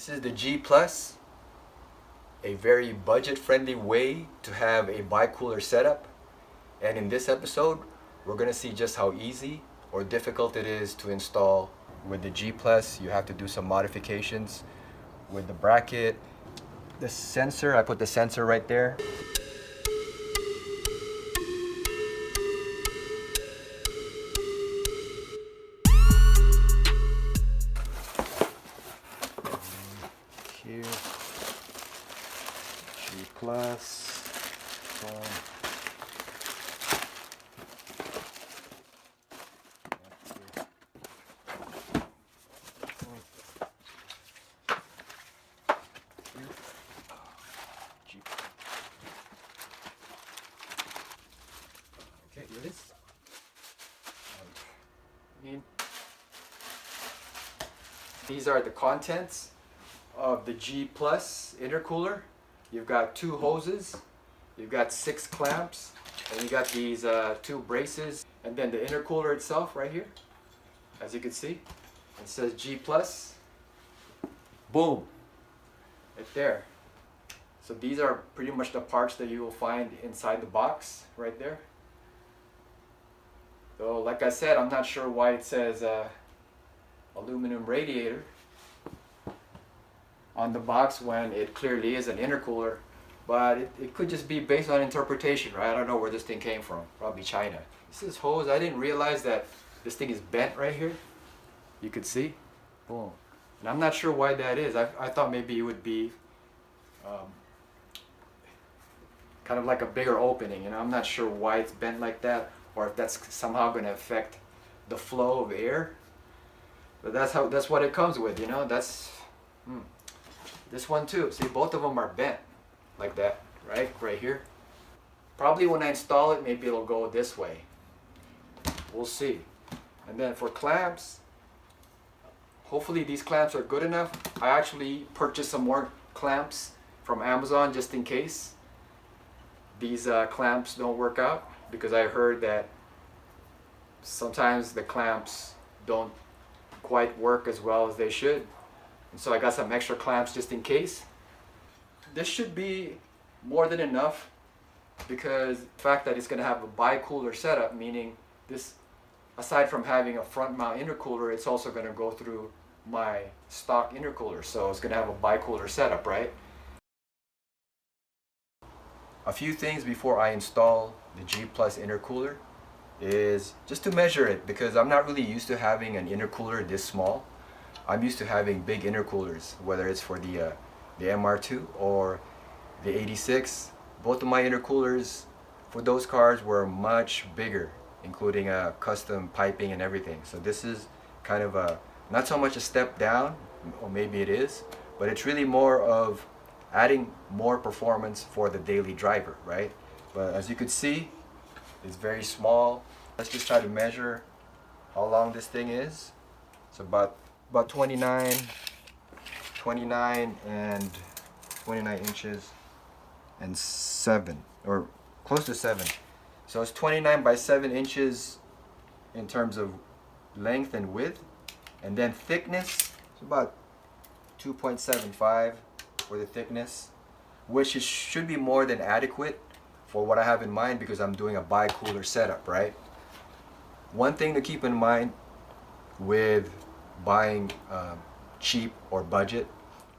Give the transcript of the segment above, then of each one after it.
This is the G Plus, a very budget-friendly way to have a bicooler setup. And in this episode, we're going to see just how easy or difficult it is to install. With the G Plus, you have to do some modifications with the bracket, the sensor. I put the sensor right there. Here, G Plus. Okay, here it is. These are the contents of the G Plus intercooler. You've got 2 hoses, you've got 6 clamps, and you got these 2 braces, and then the intercooler itself right here. As you can see, it says G Plus. Boom, right there. So these are pretty much the parts that you will find inside the box right there. So like I said, I'm not sure why it says aluminum radiator on the box when it clearly is an intercooler, but it could just be based on interpretation, right? I don't know where this thing came from, probably China. This is hose. I didn't realize that this thing is bent right here. You could see, boom. And I'm not sure why that is. I thought maybe it would be kind of like a bigger opening, you know. I'm not sure why it's bent like that, or if that's somehow going to affect the flow of air. But that's what it comes with, you know. That's this one too. See, both of them are bent like that, right here. Probably when I install it, maybe it'll go this way. We'll see. And then for clamps, hopefully these clamps are good enough. I actually purchased some more clamps from Amazon just in case these clamps don't work out, because I heard that sometimes the clamps don't quite work as well as they should. And so I got some extra clamps just in case. This should be more than enough, because the fact that it's going to have a bicooler setup, meaning this, aside from having a front mount intercooler, it's also going to go through my stock intercooler. So it's going to have a bicooler setup, right? A few things before I install the G Plus intercooler is just to measure it, because I'm not really used to having an intercooler this small. I'm used to having big intercoolers, whether it's for the MR2 or the 86. Both of my intercoolers for those cars were much bigger, including custom piping and everything. So this is kind of not so much a step down, or maybe it is, but it's really more of adding more performance for the daily driver, right? But as you can see, it's very small. Let's just try to measure how long this thing is. It's about 29 inches and 7, or close to 7. So it's 29 by 7 inches in terms of length and width, and then thickness is about 2.75 for the thickness, which should be more than adequate for what I have in mind, because I'm doing a bicooler setup, right? One thing to keep in mind with buying cheap or budget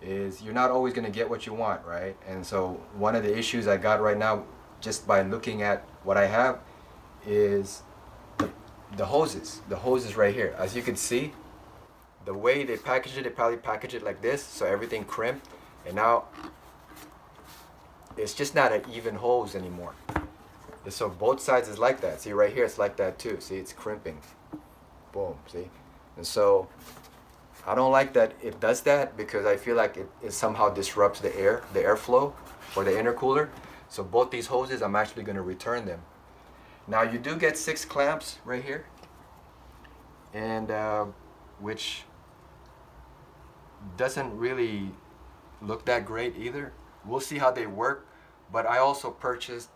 is you're not always going to get what you want, right? And so one of the issues I got right now, just by looking at what I have, is the hoses. The hoses right here. As you can see, the way they package it, they probably package it like this, so everything crimped, and now it's just not an even hose anymore. So both sides is like that. See right here, it's like that too. See, it's crimping. Boom, see? And so I don't like that it does that, because I feel like it somehow disrupts the airflow for the intercooler. So both these hoses, I'm actually going to return them. Now you do get 6 clamps right here, and which doesn't really look that great either. We'll see how they work, but I also purchased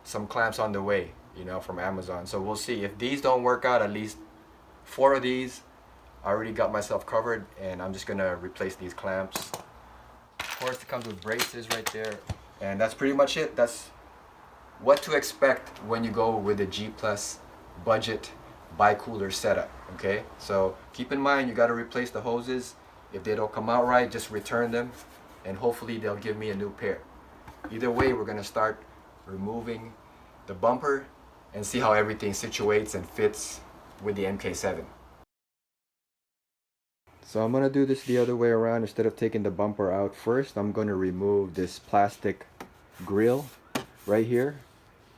some clamps on the way, you know, from Amazon. So we'll see. If these don't work out, at least 4 of these I already got myself covered, and I'm just gonna replace these clamps Of course, it comes with braces right there. And that's pretty much it. That's what to expect when you go with a G Plus budget Bicooler setup, okay? So keep in mind, you got to replace the hoses. If they don't come out right, just return them, and hopefully they'll give me a new pair. Either way, we're gonna start removing the bumper and see how everything situates and fits with the MK7. So I'm gonna do this the other way around. Instead of taking the bumper out first, I'm gonna remove this plastic grill right here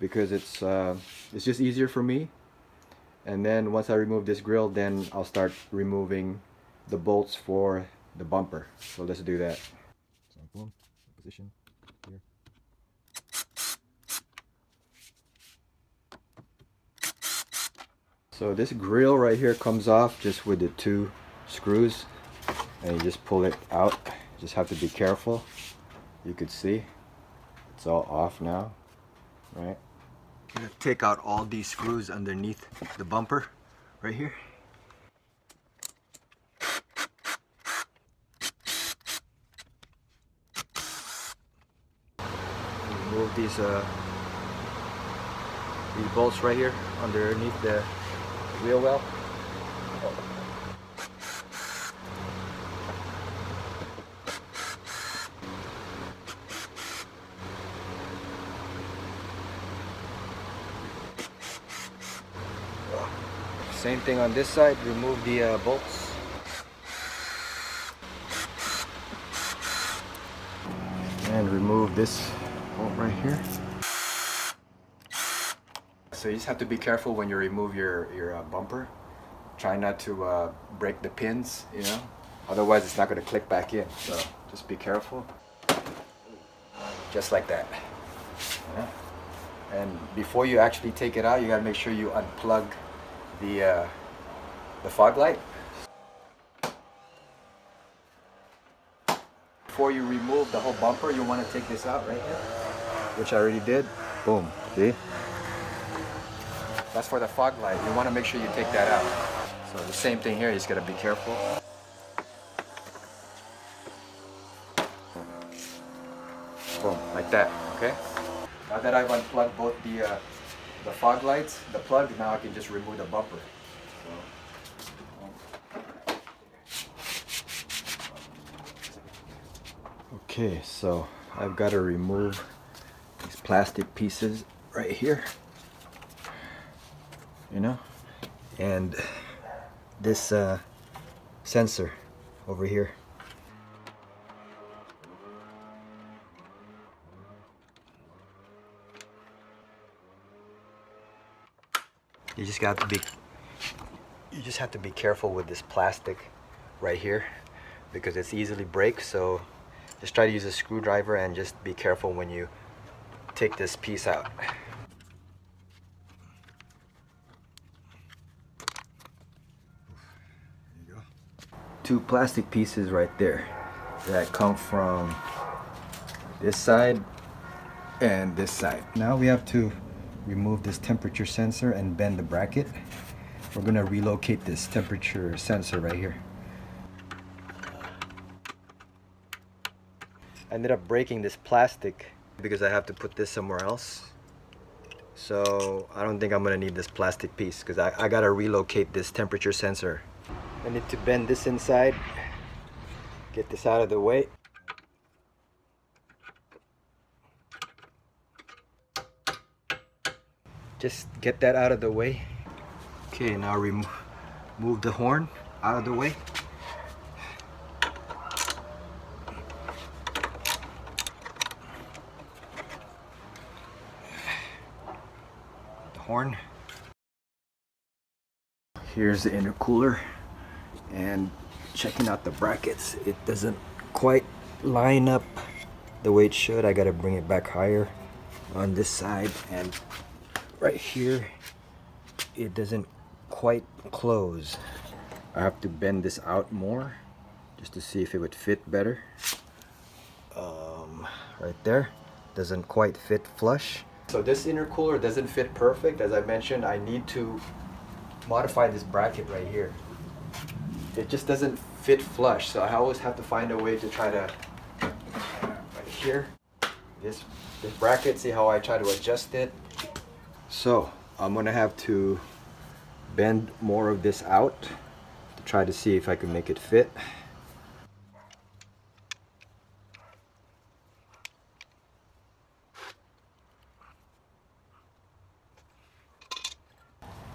because it's just easier for me. And then once I remove this grill, then I'll start removing the bolts for the bumper. So let's do that. So boom, position here. So this grill right here comes off just with the 2 screws, and you just pull it out. Just have to be careful. You could see it's all off now, right? I'm gonna take out all these screws underneath the bumper right here. Remove these bolts right here underneath the wheel well. Same thing on this side, remove the bolts. And remove this bolt right here. So you just have to be careful when you remove your bumper. Try not to break the pins, you know? Otherwise it's not going to click back in. So just be careful. Just like that. Yeah. And before you actually take it out, you got to make sure you unplug the fog light. Before you remove the whole bumper, you want to take this out right here, which I already did. Boom, see? That's for the fog light. You want to make sure you take that out. So the same thing here, you just got to be careful. Boom, like that, okay? Now that I've unplugged both the fog lights, the plug, now I can just remove the bumper. Okay, so I've got to remove these plastic pieces right here, you know, and this sensor over here. You just have to be careful with this plastic right here because it's easily breaks. So just try to use a screwdriver and just be careful when you take this piece out. There you go. 2 plastic pieces right there that come from this side and this side. Now we have to remove this temperature sensor and bend the bracket. We're gonna relocate this temperature sensor right here. I ended up breaking this plastic because I have to put this somewhere else. So I don't think I'm gonna need this plastic piece because I gotta relocate this temperature sensor. I need to bend this inside, get this out of the way. Just get that out of the way. Okay, now remove the horn out of the way. The horn. Here's the intercooler, and checking out the brackets, it doesn't quite line up the way it should. I gotta bring it back higher on this side, and right here it doesn't quite close. I have to bend this out more just to see if it would fit better. Right there, doesn't quite fit flush. So this intercooler doesn't fit perfect. As I mentioned, I need to modify this bracket right here. It just doesn't fit flush, so I always have to find a way to try to here. This bracket, see how I try to adjust it. So I'm gonna have to bend more of this out to try to see if I can make it fit.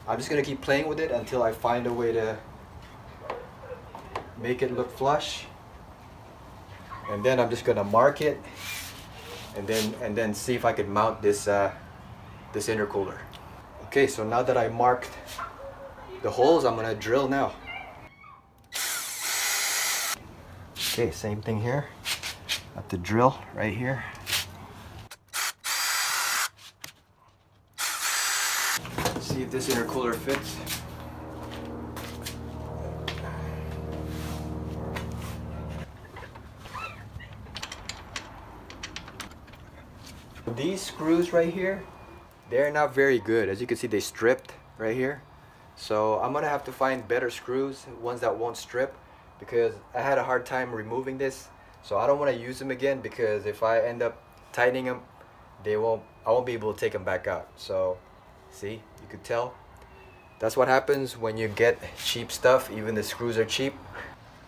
I'm just gonna keep playing with it until I find a way to make it look flush, and then I'm just gonna mark it, and then see if I can mount this this intercooler. Okay, so now that I marked the holes, I'm gonna drill now. Okay, same thing here. Have to drill right here. See if this intercooler fits. These screws right here, they're not very good. As you can see, they stripped right here. So I'm gonna have to find better screws, ones that won't strip, because I had a hard time removing this. So I don't want to use them again, because if I end up tightening them, I won't be able to take them back out. So see, you could tell. That's what happens when you get cheap stuff. Even the screws are cheap.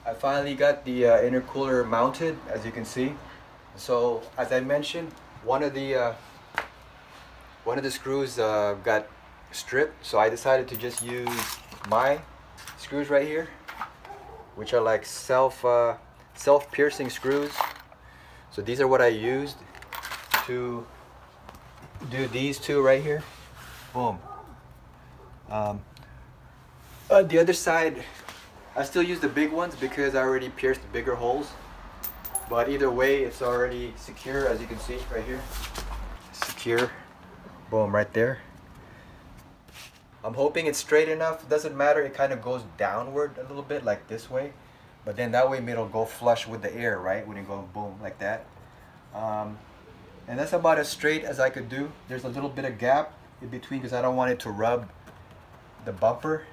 I finally got the intercooler mounted, as you can see. So as I mentioned, one of the screws got stripped, so I decided to just use my screws right here, which are like self-piercing screws. So these are what I used to do these two right here. Boom. The other side, I still use the big ones because I already pierced the bigger holes. But either way, it's already secure, as you can see right here. Secure. Boom, right there. I'm hoping it's straight enough. Doesn't matter, it kind of goes downward a little bit, like this way. But then that way it'll go flush with the air, right? When you go boom, like that. And that's about as straight as I could do. There's a little bit of gap in between because I don't want it to rub the bumper.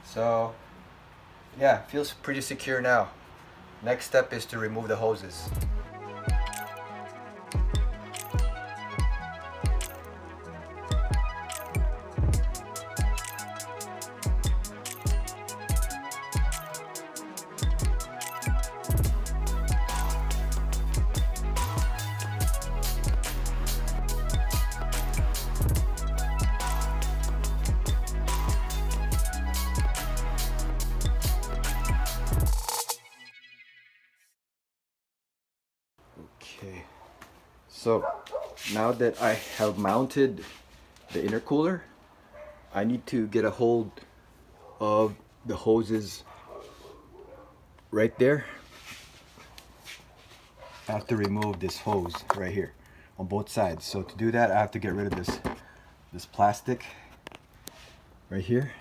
So yeah, feels pretty secure now. Next step is to remove the hoses. Okay, so now that I have mounted the intercooler, I need to get a hold of the hoses right there. I have to remove this hose right here on both sides. So to do that, I have to get rid of this plastic right here.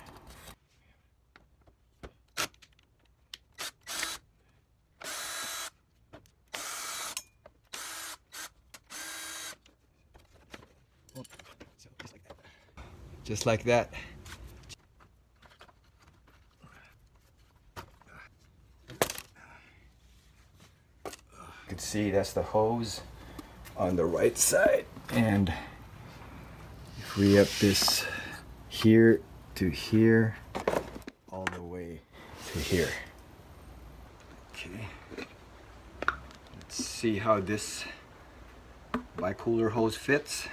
Just like that. You can see that's the hose on the right side, and free up this here to here, all the way to here. Okay, let's see how this Bicooler hose fits.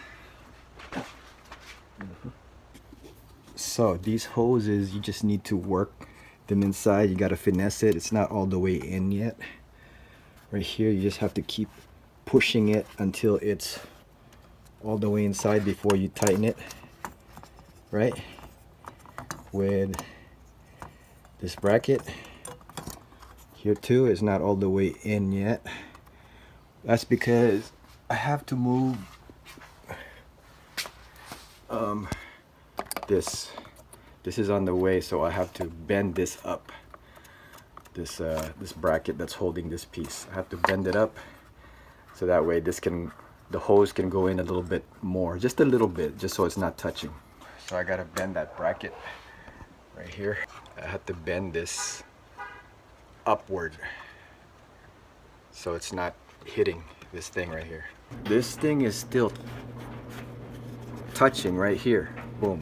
So these hoses, you just need to work them inside. You got to finesse it. It's not all the way in yet. Right here, you just have to keep pushing it until it's all the way inside before you tighten it. Right? With this bracket here too, it's not all the way in yet. That's because I have to move this is on the way, so I have to bend this up. This bracket that's holding this piece, I have to bend it up so that way the hose can go in a little bit more, just a little bit, just so it's not touching. So I gotta bend that bracket right here. I have to bend this upward so it's not hitting this thing right here. This thing is still touching right here. Boom.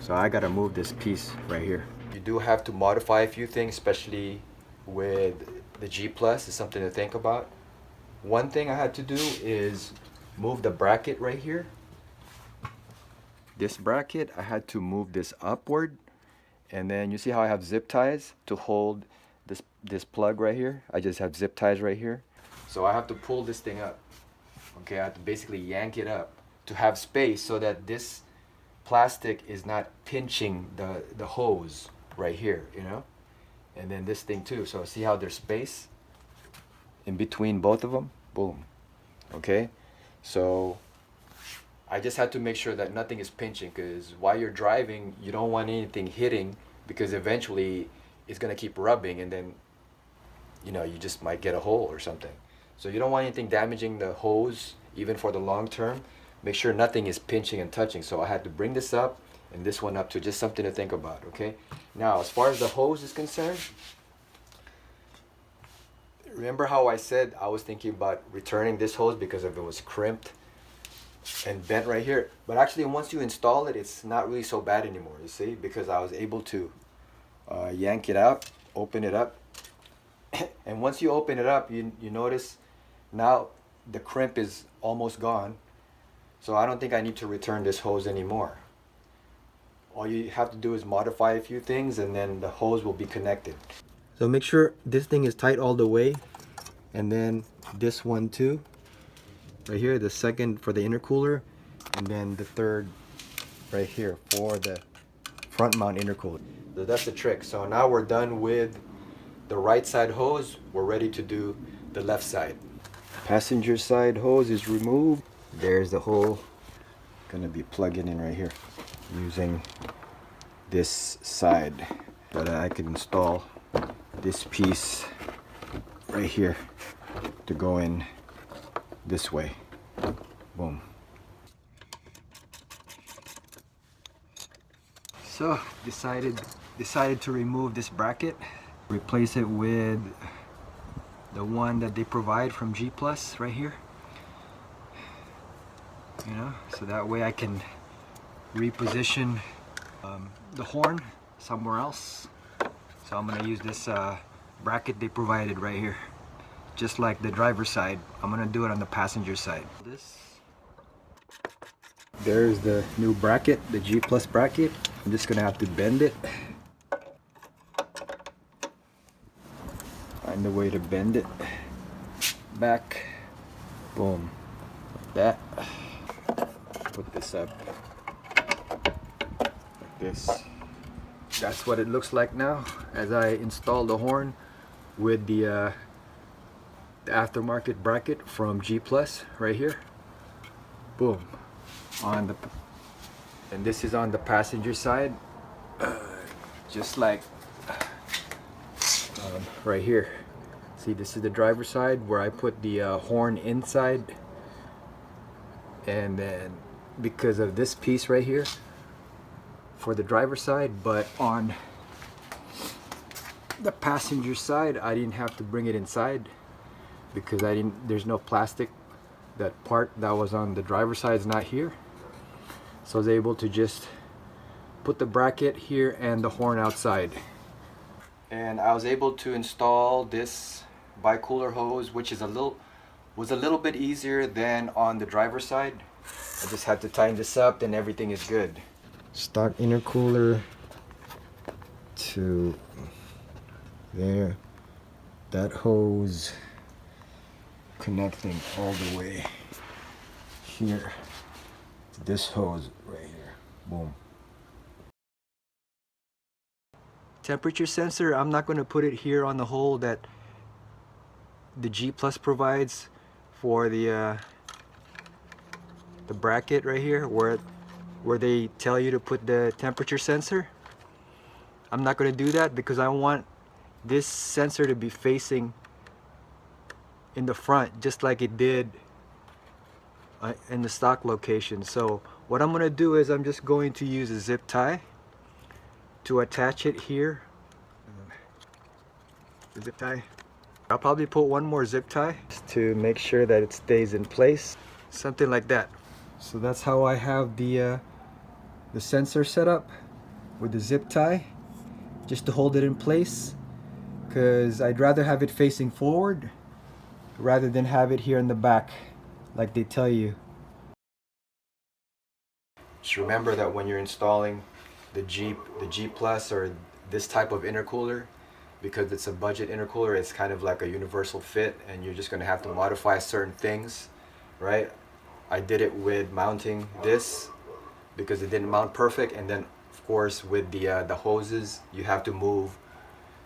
So I gotta move this piece right here. You do have to modify a few things, especially with the G Plus. It's something to think about. One thing I had to do is move the bracket right here. This bracket, I had to move this upward. And then you see how I have zip ties to hold this plug right here? I just have zip ties right here. So I have to pull this thing up. Okay, I have to basically yank it up to have space so that this plastic is not pinching the hose right here, you know? And then this thing too. So see how there's space in between both of them? Boom. Okay, so I just had to make sure that nothing is pinching, because while you're driving, you don't want anything hitting, because eventually it's gonna keep rubbing and then, you know, you just might get a hole or something. So you don't want anything damaging the hose, even for the long term. Make sure nothing is pinching and touching. So I had to bring this up and this one up too, just something to think about, okay? Now, as far as the hose is concerned, remember how I said I was thinking about returning this hose because if it was crimped and bent right here? But actually, once you install it, it's not really so bad anymore, you see? Because I was able to yank it out, open it up. And once you open it up, you notice now the crimp is almost gone. So I don't think I need to return this hose anymore. All you have to do is modify a few things and then the hose will be connected. So make sure this thing is tight all the way. And then this one too. Right here, the second for the intercooler. And then the third right here for the front mount intercooler. So that's the trick. So now we're done with the right side hose. We're ready to do the left side. Passenger side hose is removed. There's the hole. Gonna be plugging in right here using this side. But I could install this piece right here to go in this way. Boom. So decided to remove this bracket, replace it with the one that they provide from G Plus right here. You know, so that way I can reposition the horn somewhere else. So I'm gonna use this bracket they provided right here, just like the driver's side. I'm gonna do it on the passenger side. There's the new bracket, the G Plus bracket. I'm just gonna have to bend it. Find a way to bend it back. Boom, like that. Put this up like this. That's what it looks like now as I install the horn with the aftermarket bracket from G Plus right here. Boom. And this is on the passenger side, just like right here. See, this is the driver's side where I put the horn inside, and then because of this piece right here for the driver's side, but on the passenger side I didn't have to bring it inside because there's no plastic. That part that was on the driver's side is not here, so I was able to just put the bracket here and the horn outside. And I was able to install this Bicooler hose, which is was a little bit easier than on the driver's side. I just had to tighten this up and everything is good. Stock intercooler to there. That hose connecting all the way here to this hose right here. Boom. Temperature sensor, I'm not going to put it here on the hole that the G Plus provides for the bracket right here where they tell you to put the temperature sensor. I'm not going to do that because I want this sensor to be facing in the front just like it did in the stock location. So what I'm going to do is I'm just going to use a zip tie to attach it here. The zip tie I'll probably put one more zip tie just to make sure that it stays in place. Something like that. So that's how I have the sensor set up with the zip tie, just to hold it in place, because I'd rather have it facing forward rather than have it here in the back like they tell you. Just remember that when you're installing the G Plus or this type of intercooler, because it's a budget intercooler, it's kind of like a universal fit, and you're just going to have to modify certain things, right? I did it with mounting this because it didn't mount perfect, and then of course with the hoses you have to move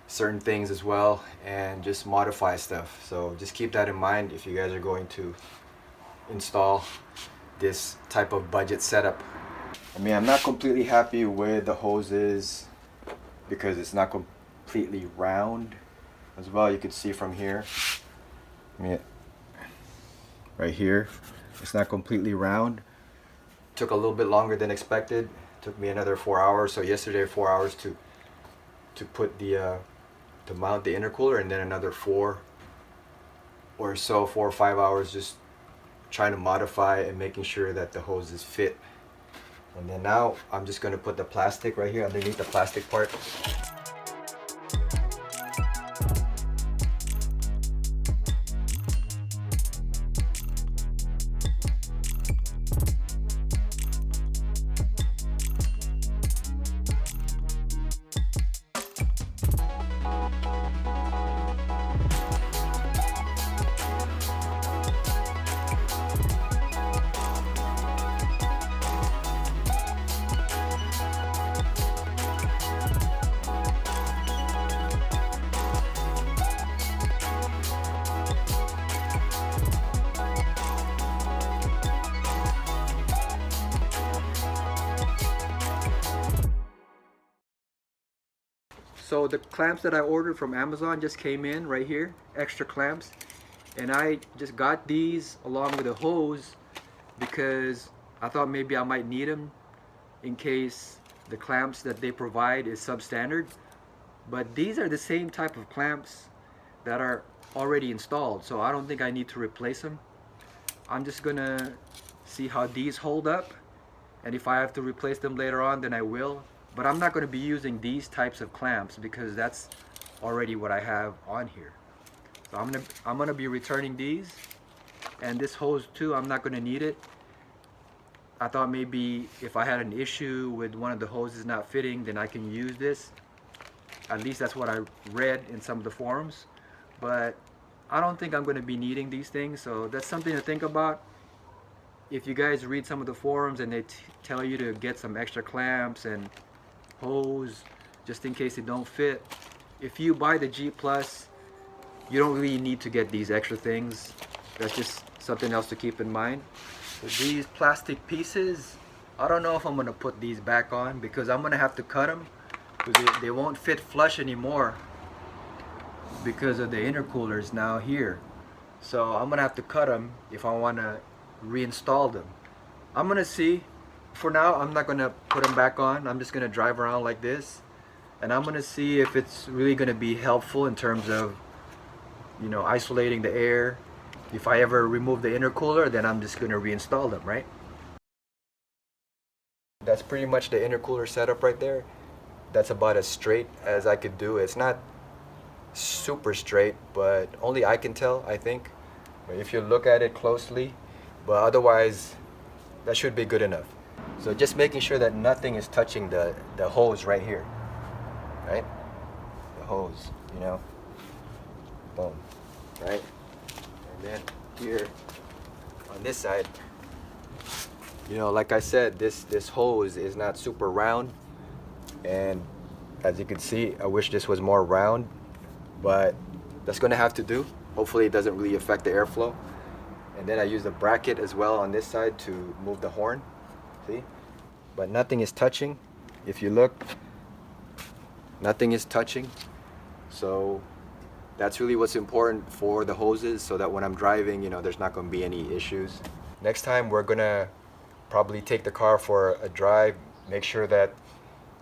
certain things as well and just modify stuff. So just keep that in mind if you guys are going to install this type of budget setup. I mean, I'm not completely happy with the hoses because it's not completely round as well. You can see from here, I mean, right here, it's not completely round. Took a little bit longer than expected. Took me another 4 hours. So yesterday 4 hours to put the to mount the intercooler, and then another 4 or 5 hours just trying to modify and making sure that the hoses fit. And then now I'm just going to put the plastic right here underneath the plastic part. So the clamps that I ordered from Amazon just came in right here, extra clamps, and I just got these along with a hose because I thought maybe I might need them in case the clamps that they provide is substandard. But these are the same type of clamps that are already installed, so I don't think I need to replace them. I'm just gonna see how these hold up, and if I have to replace them later on, then I will. But I'm not going to be using these types of clamps because that's already what I have on here. So I'm gonna be returning these, and this hose too, I'm not going to need it. I thought maybe if I had an issue with one of the hoses not fitting, then I can use this. At least that's what I read in some of the forums. But I don't think I'm going to be needing these things, so that's something to think about. If you guys read some of the forums and they tell you to get some extra clamps and hose just in case it don't fit, if you buy the G Plus, you don't really need to get these extra things. That's just something else to keep in mind. So these plastic pieces, I don't know if I'm gonna put these back on because I'm gonna have to cut them because they won't fit flush anymore because of the intercoolers now here. So I'm gonna have to cut them if I want to reinstall them. I'm gonna see. For now, I'm not gonna put them back on. I'm just gonna drive around like this, and I'm gonna see if it's really gonna be helpful in terms of, you know, isolating the air. If I ever remove the intercooler, then I'm just gonna reinstall them, right? That's pretty much the intercooler setup right there. That's about as straight as I could do. It's not super straight, but only I can tell, I think, if you look at it closely. But otherwise, that should be good enough. So just making sure that nothing is touching the hose right here, right? The hose, you know, boom, right? And then here on this side, you know, like I said, this hose is not super round, and as you can see, I wish this was more round, but that's gonna have to do. Hopefully it doesn't really affect the airflow. And then I use a bracket as well on this side to move the horn. See? But nothing is touching. If you look, nothing is touching. So that's really what's important for the hoses, so that when I'm driving, you know, there's not going to be any issues. Next time we're going to probably take the car for a drive, make sure that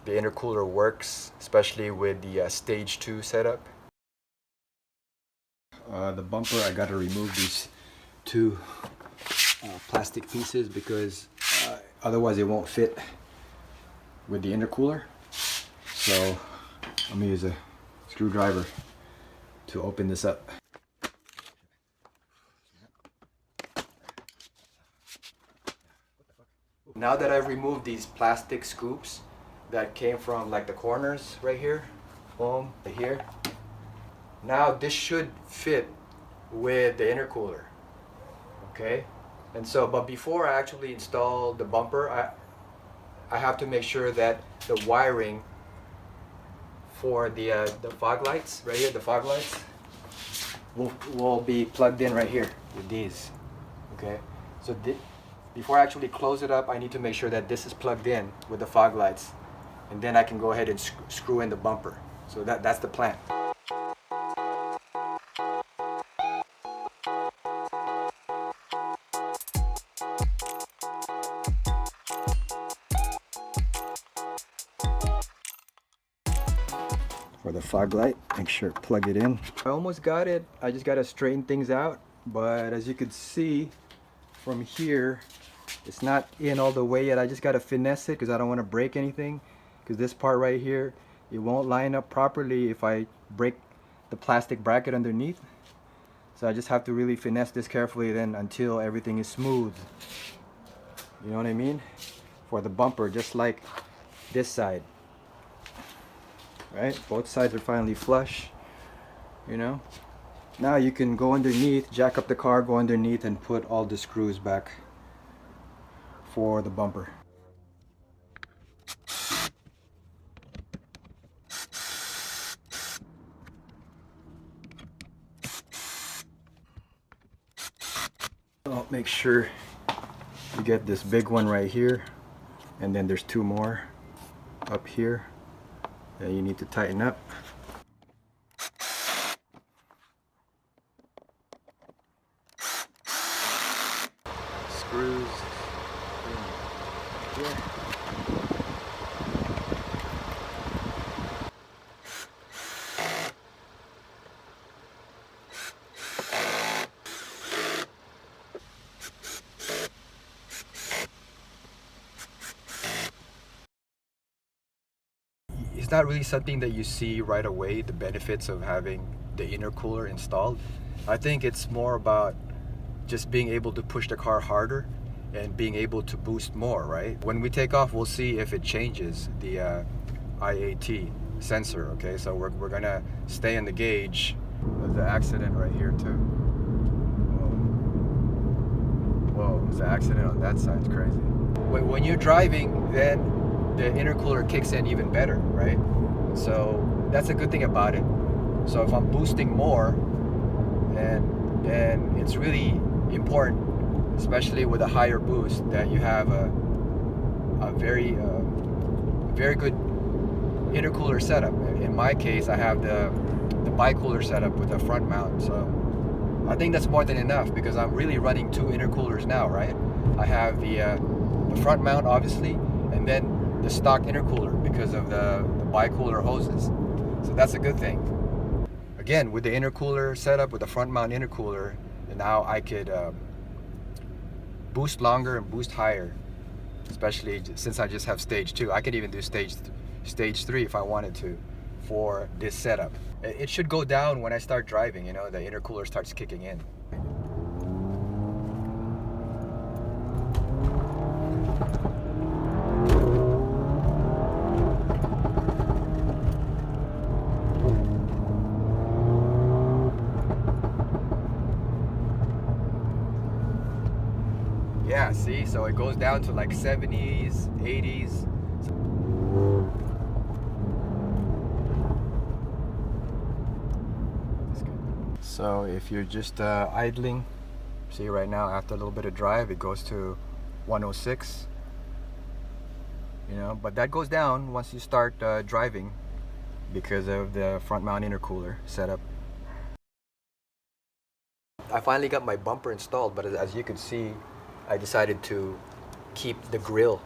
the intercooler works, especially with the stage 2 setup. the bumper, I got to remove these two plastic pieces because otherwise it won't fit with the intercooler. So I'm gonna use a screwdriver to open this up. Now that I've removed these plastic scoops that came from like the corners right here, boom, here. Now this should fit with the intercooler, okay? And so, but before I actually install the bumper, I have to make sure that the wiring for the fog lights, right here, the fog lights, will be plugged in right here with these, okay? So before I actually close it up, I need to make sure that this is plugged in with the fog lights, and then I can go ahead and screw in the bumper. So that's the plan. For the fog light, make sure to plug it in. I almost got it. I just got to straighten things out, but as you can see from here, it's not in all the way yet. I just got to finesse it because I don't want to break anything, because this part right here, it won't line up properly if I break the plastic bracket underneath. So I just have to really finesse this carefully then until everything is smooth. You know what I mean? For the bumper, just like this side. Right? Both sides are finally flush, you know? Now you can go underneath, jack up the car, go underneath and put all the screws back for the bumper. I'll make sure you get this big one right here, and then there's two more up here that you need to tighten up. Screws in here. It's not really something that you see right away, the benefits of having the intercooler installed. I think it's more about just being able to push the car harder and being able to boost more, right? When we take off, we'll see if it changes the IAT sensor, okay? So we're gonna stay in the gauge. There's an accident right here too. Whoa, there's an accident on that side, it's crazy. When you're driving, then the intercooler kicks in even better, right? So that's a good thing about it. So if I'm boosting more, then it's really important, especially with a higher boost, that you have a very good intercooler setup. In my case, I have the Bicooler setup with a front mount. So I think that's more than enough, because I'm really running two intercoolers now, right? I have the front mount, obviously, and then the stock intercooler because of the Bicooler hoses. So that's a good thing. Again, with the intercooler setup, with the front mount intercooler, now I could boost longer and boost higher, especially since I just have stage 2. I could even do stage 3 if I wanted to for this setup. It should go down when I start driving, you know, the intercooler starts kicking in. Yeah, see, so it goes down to like 70s, 80s. So if you're just idling, see right now after a little bit of drive, it goes to 106. You know, but that goes down once you start driving because of the front mount intercooler setup. I finally got my bumper installed, but as you can see, I decided to keep the grill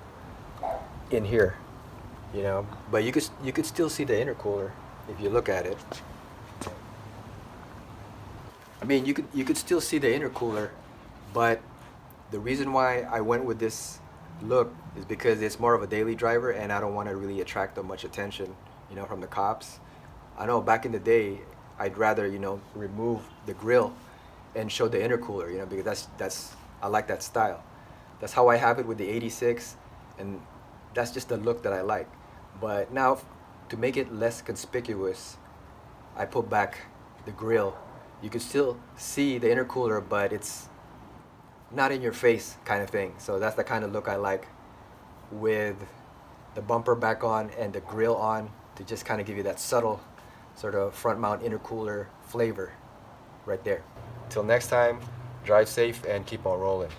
in here, you know, but you could still see the intercooler if you look at it. I mean, you could still see the intercooler, but the reason why I went with this look is because it's more of a daily driver, and I don't want to really attract much attention, you know, from the cops. I know back in the day, I'd rather, you know, remove the grill and show the intercooler, you know, because that's I like that style. That's how I have it with the 86, and that's just the look that I like. But now, to make it less conspicuous, I put back the grill. You can still see the intercooler, but it's not in your face kind of thing. So that's the kind of look I like, with the bumper back on and the grill on, to just kind of give you that subtle sort of front mount intercooler flavor right there. Till next time, drive safe and keep on rolling.